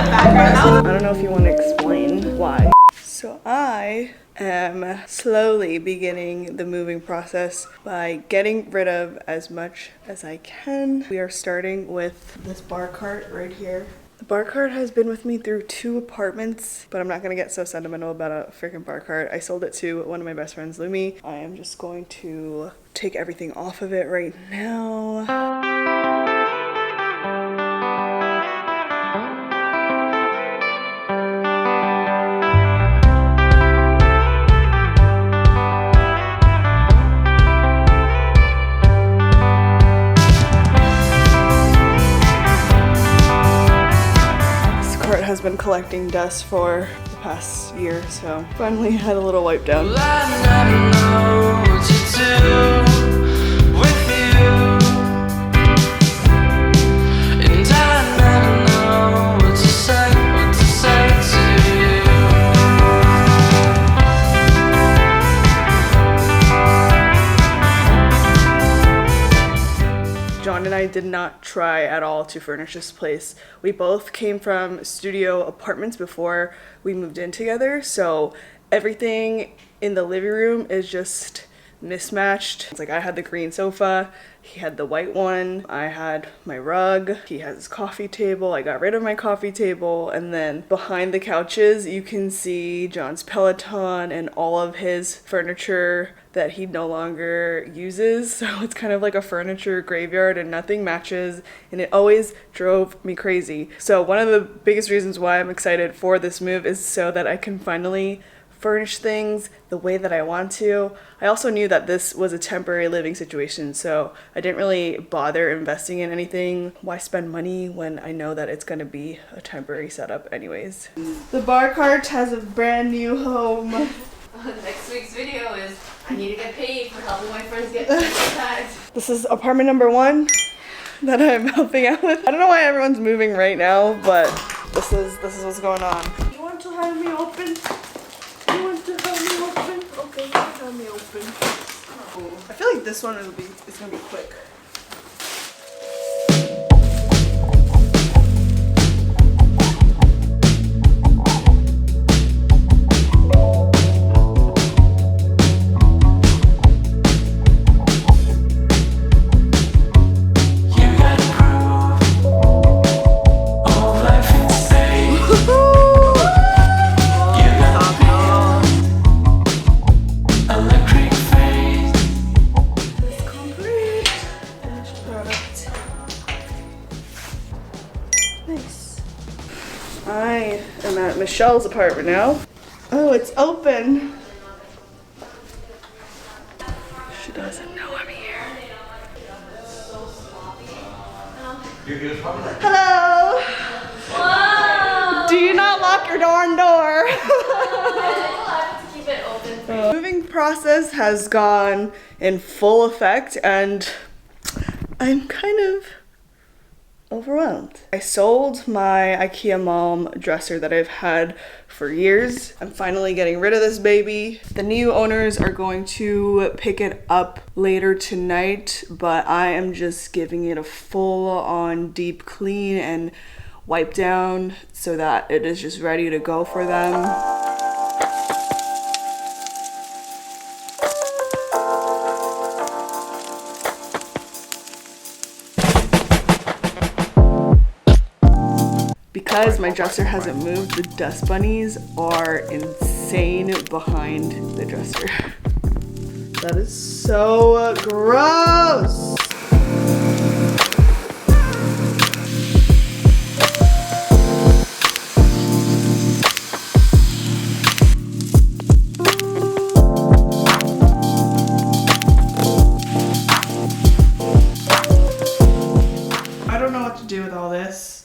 I don't know if you want to explain why. So I am slowly beginning the moving process by getting rid of as much as I can. We are starting with this bar cart right here. The bar cart has been with me through 2 apartments, but I'm not gonna get so sentimental about a freaking bar cart. I sold it to one of my best friends, Lumi. I am just going to take everything off of it right now. Has been collecting dust for the past year, so finally had a little wipe down. John and I did not try at all to furnish this place. We both came from studio apartments before we moved in together, so everything in the living room is just mismatched. It's like I had the green sofa, he had the white one, I had my rug, he has his coffee table, I got rid of my coffee table, and then behind the couches you can see John's Peloton and all of his furniture that he no longer uses. So it's kind of like a furniture graveyard and nothing matches, and it always drove me crazy. So one of the biggest reasons why I'm excited for this move is so that I can finally furnish things the way that I want to. I also knew that this was a temporary living situation, so I didn't really bother investing in anything. Why spend money when I know that it's gonna be a temporary setup anyways? The bar cart has a brand new home. Next week's video is I need to get paid for helping my friends get tags. This is apartment number 1 that I'm helping out with. I don't know why everyone's moving right now, but this is what's going on. You want to have me open? You want to have me open? Okay, you can have me open. Oh, I feel like this one is gonna be quick. I am at Michelle's apartment now. Oh, it's open. She doesn't know I'm here. Hello! Whoa! Do you not lock your darn door? Keep it open. Moving process has gone in full effect and I'm kind of overwhelmed. I sold my IKEA mom dresser that I've had for years. I'm finally getting rid of this baby. The new owners are going to pick it up later tonight, but I am just giving it a full-on deep clean and wipe down so that it is just ready to go for them. Because my dresser hasn't moved, the dust bunnies are insane behind the dresser. That is so gross! I don't know what to do with all this.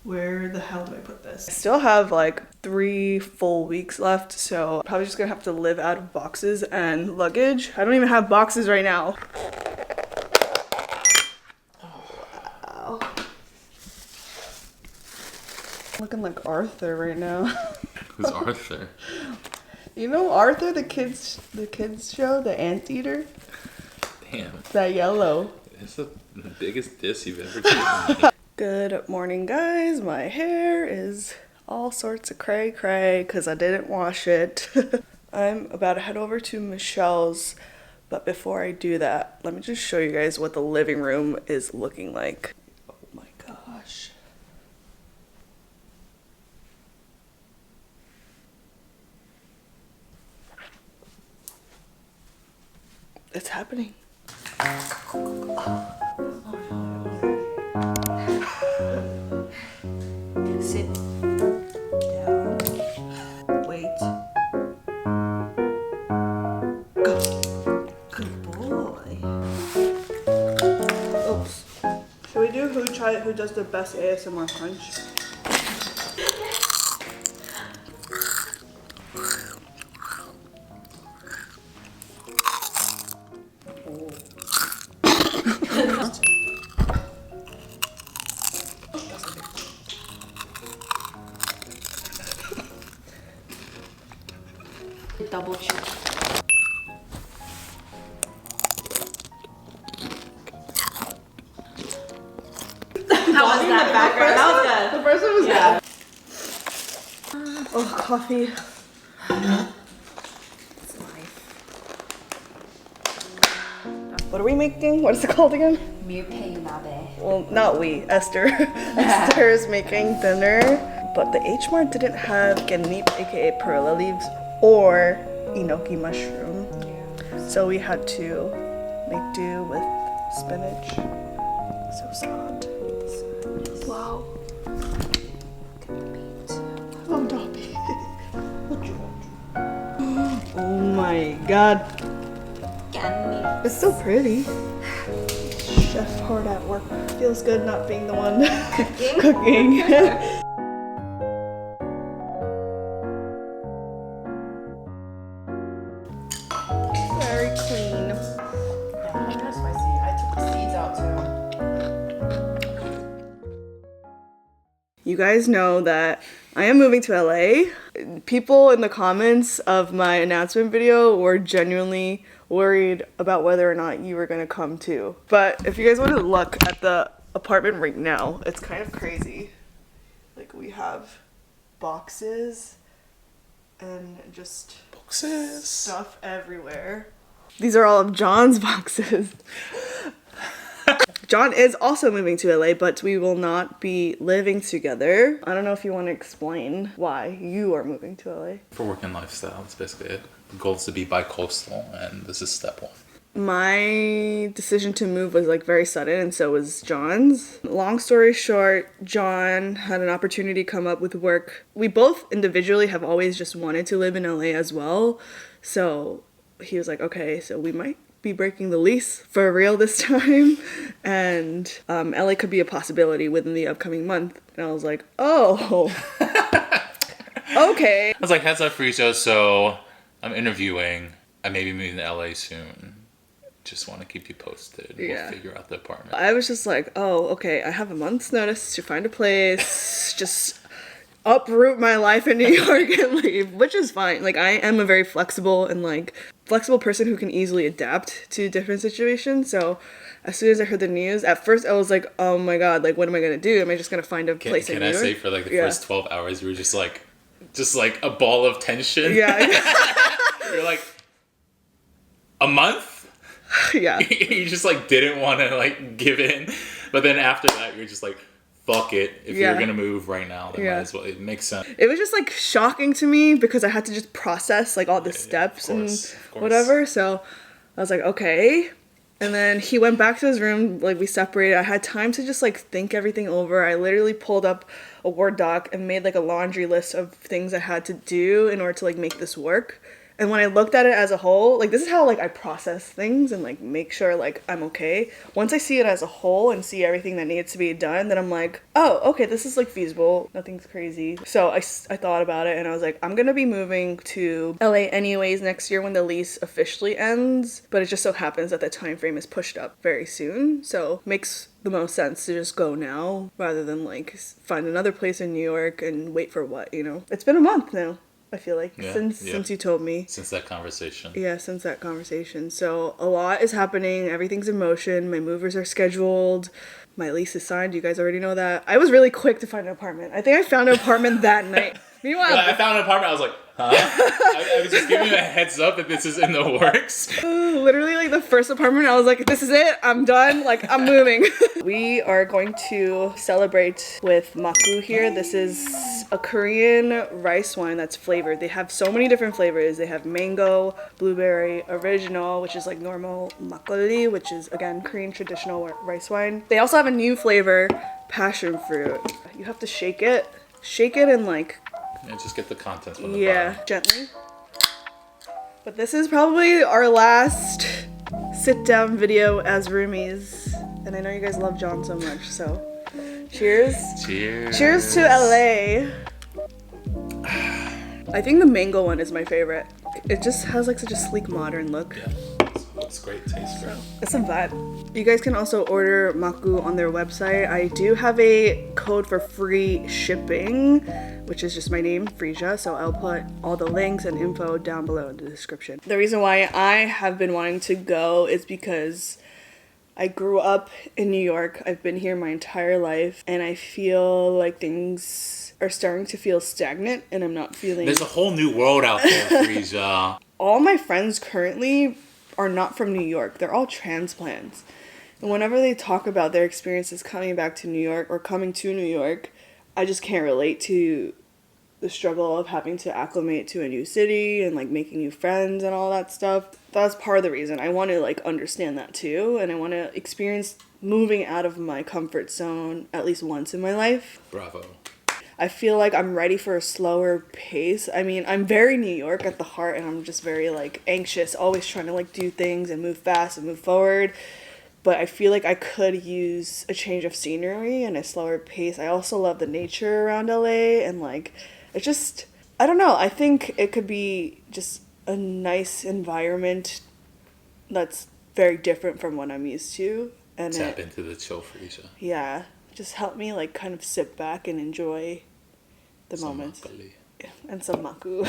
Where the hell do I put this? I still have like 3 full weeks left, so I'm probably just gonna have to live out of boxes and luggage. I don't even have boxes right now. Oh, wow. Looking like Arthur right now. Who's Arthur? You know Arthur, the kids show, the anteater? Damn. That yellow. It's the biggest diss you've ever taken. Good morning, guys. My hair is all sorts of cray cray because I didn't wash it. I'm about to head over to Michelle's, but before I do that, let me just show you guys what the living room is looking like. Oh my gosh. It's happening. Sit down. Wait. Go. Good boy. Oops. Should we do who does the best ASMR crunch? Double check. How was that background? That was good. The first one was good. Oh, coffee. What are we making? What is it called again? Well, not we. Esther. Esther is making dinner. But the H Mart didn't have ganip, aka perilla leaves, or enoki mushroom. So we had to make do with spinach. So sad. Wow. Oh, Dobby. Oh my god. It's so pretty. Chef hard at work. Feels good not being the one cooking. Very clean. Yeah, that's spicy. I took the seeds out too. You guys know that I am moving to LA. People in the comments of my announcement video were genuinely worried about whether or not you were gonna come too. But if you guys want to look at the apartment right now, it's kind of crazy. Like, we have boxes and just stuff everywhere. These are all of John's boxes. John is also moving to LA, but we will not be living together. I don't know if you want to explain why you are moving to LA. For work and lifestyle, that's basically it. The goal is to be bi-coastal, and this is step one. My decision to move was like very sudden, and so was John's. Long story short, John had an opportunity come up with work. We both individually have always just wanted to live in LA as well. So he was like, okay, so we might be breaking the lease for real this time, and LA could be a possibility within the upcoming month. And I was like, oh, okay. I was like, heads up, Freesia, so I'm interviewing. I may be moving to LA soon. Just want to keep you posted. Yeah. We'll figure out the apartment. I was just like, oh, okay, I have a month's notice to find a place, just uproot my life in New York and leave, which is fine. Like, I am a very flexible person who can easily adapt to different situations. So as soon as I heard the news, at first I was like, oh my god, like, what am I gonna do? Am I just gonna find a place in New York? Can I say for like the first 12 hours you were just like a ball of tension? Yeah. You're like, a month? Yeah. You just like didn't want to like give in, but then after that you're just like, fuck it, if you're gonna move right now, then might as well. It makes sense. It was just like shocking to me because I had to just process like all the steps and whatever. So I was like, okay. And then he went back to his room, like, we separated. I had time to just like think everything over. I literally pulled up a Word doc and made like a laundry list of things I had to do in order to like make this work. And when I looked at it as a whole, like, this is how like I process things and like make sure like I'm okay. Once I see it as a whole and see everything that needs to be done, then I'm like, oh, okay, this is like feasible. Nothing's crazy. So I thought about it and I was like, I'm gonna be moving to LA anyways next year when the lease officially ends. But it just so happens that the time frame is pushed up very soon. So makes the most sense to just go now rather than like find another place in New York and wait for what, you know? It's been a month now. I feel like, Yeah, since you told me. Since that conversation. Yeah, since that conversation. So a lot is happening. Everything's in motion. My movers are scheduled. My lease is signed. You guys already know that. I was really quick to find an apartment. I think I found an apartment that night. Meanwhile, I found an apartment. I was like, huh? I was just giving you a heads up that this is in the works. literally like the first apartment, I was like, this is it. I'm done. Like, I'm moving. We are going to celebrate with maku here. This is a Korean rice wine that's flavored. They have so many different flavors. They have mango, blueberry, original, which is like normal makgeolli, which is again Korean traditional rice wine. They also have a new flavor, passion fruit. You have to shake it and like, Yeah, just get the contents from the bottom. gently. But this is probably our last sit down video as roomies. And I know you guys love John so much, so cheers. Cheers. Cheers to LA. I think the mango one is my favorite. It just has like such a sleek modern look. Yeah, looks great, tastes great. It's a vibe. You guys can also order maku on their website. I do have a code for free shipping, which is just my name, Freesia. So I'll put all the links and info down below in the description. The reason why I have been wanting to go is because I grew up in New York. I've been here my entire life, and I feel like things are starting to feel stagnant, and I'm not feeling... There's a whole new world out there, Freesia. All my friends currently are not from New York. They're all transplants. And whenever they talk about their experiences coming back to New York or coming to New York, I just can't relate to the struggle of having to acclimate to a new city and like making new friends and all that stuff. That's part of the reason. I want to like understand that too, and I want to experience moving out of my comfort zone at least once in my life. Bravo. I feel like I'm ready for a slower pace. I mean, I'm very New York at the heart, and I'm just very like anxious, always trying to like do things and move fast and move forward. But I feel like I could use a change of scenery and a slower pace. I also love the nature around LA, and like it's just, I don't know, I think it could be just a nice environment that's very different from what I'm used to. And Tap into the chill, Freesia. Yeah, just help me like kind of sit back and enjoy the Some moments. makgeolli. Yeah, and some maku.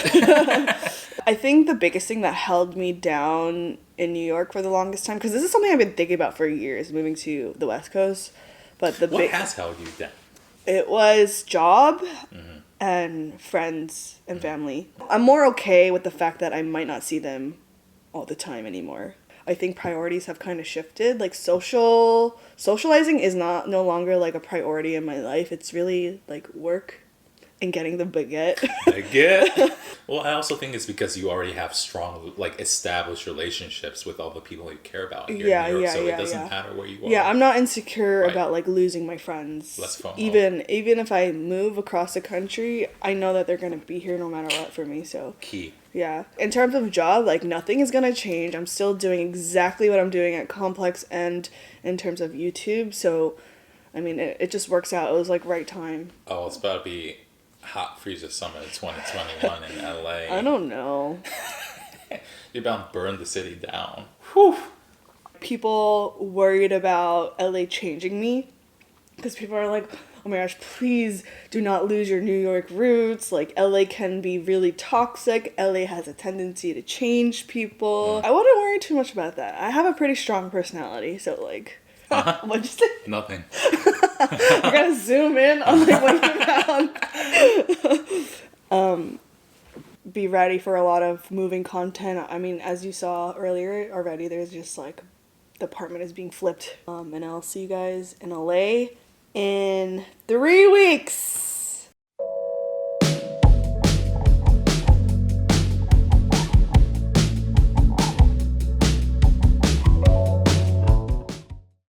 I think the biggest thing that held me down in New York for the longest time, because this is something I've been thinking about for years, moving to the West Coast. But What has held you down? It was job and friends and family. I'm more okay with the fact that I might not see them all the time anymore. I think priorities have kind of shifted. Like socializing is no longer like a priority in my life. It's really like work and getting the baguette. Baguette. Well, I also think it's because you already have strong, like, established relationships with all the people you care about here in New York, so it doesn't matter where you are. Yeah, I'm not insecure about like losing my friends. Less FOMO. Even if I move across the country, I know that they're gonna be here no matter what for me. So Key. yeah. In terms of job, like nothing is gonna change. I'm still doing exactly what I'm doing at Complex and in terms of YouTube. So, I mean, it just works out. It was like right time. Oh, it's about to be hot Freesia summer 2021 in LA. I don't know. You're about to burn the city down. Whew. People worried about LA changing me because people are like, oh my gosh, please do not lose your New York roots. Like, LA can be really toxic. LA has a tendency to change people. I wouldn't worry too much about that. I have a pretty strong personality, so like... What'd you say? Nothing. You gotta zoom in on like what you found. Be ready for a lot of moving content. I mean, as you saw earlier already, there's just like the apartment is being flipped. And I'll see you guys in LA in 3 weeks.